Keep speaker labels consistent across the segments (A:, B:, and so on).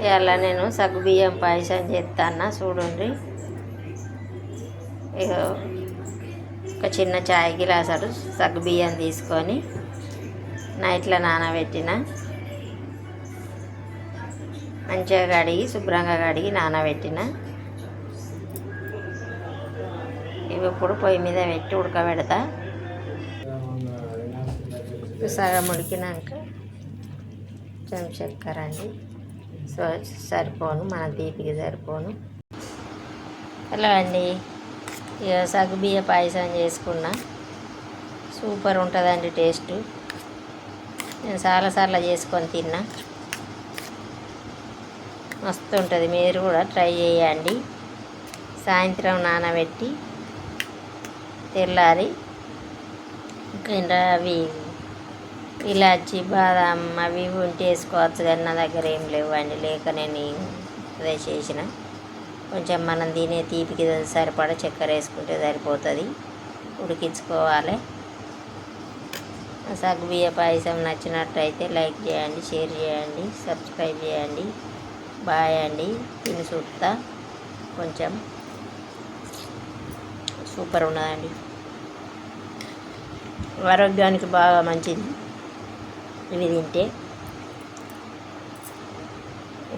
A: ఇవాళ నేను సగ్గుబియ్యం పాయసం చేస్తాను చూడండి. ఇక ఒక చిన్న చాయ్ గిలాసుడు సగ్గుబియ్యం తీసుకొని నైట్లో నానబెట్టిన, మంచిగా కడిగి శుభ్రంగా కడిగి నానబెట్టిన. ఇవి ఇప్పుడు పొయ్యి మీద పెట్టి ఉడకబెడతా. సగం ఉడికినాక కొంచెం చక్కెర అండి, సరిపోను, మన తీపికి సరిపోను. హలో అండి, ఇక సగ్గుబియ్య పాయసం చేసుకున్నా. సూపర్ ఉంటుందండి టేస్ట్. నేను చాలాసార్లు చేసుకొని తిన్నా, మస్తు ఉంటుంది. మీరు కూడా ట్రై చేయండి. సాయంత్రం నానబెట్టి తెల్లారి ఇంకా అవి ఇలాచి బాదం అవి ఉంటే వేసుకోవచ్చు, కానీ నా దగ్గర ఏం లేవండి. లేక నేను అదే చేసిన. కొంచెం మనం తినే తీపికి సరిపడా చక్కెర వేసుకుంటే సరిపోతుంది. ఉడికించుకోవాలి. సగ్గుబియ్య పాయసం నచ్చినట్టయితే లైక్ చేయండి, షేర్ చేయండి, సబ్స్క్రైబ్ చేయండి. బాయ్ అండి. తిని చూస్తా. కొంచెం సూపర్ ఉన్నదండి, ఆరోగ్యానికి బాగా మంచిది ఇవి తింటే.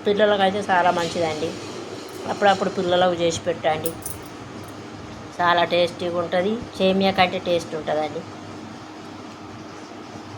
A: పిల్లలకైతే చాలా మంచిదండి. అప్పుడప్పుడు పిల్లలకు చేసి పెట్టండి, చాలా టేస్టీగా ఉంటుంది. సేమియా కంటే టేస్ట్ ఉంటుందండి.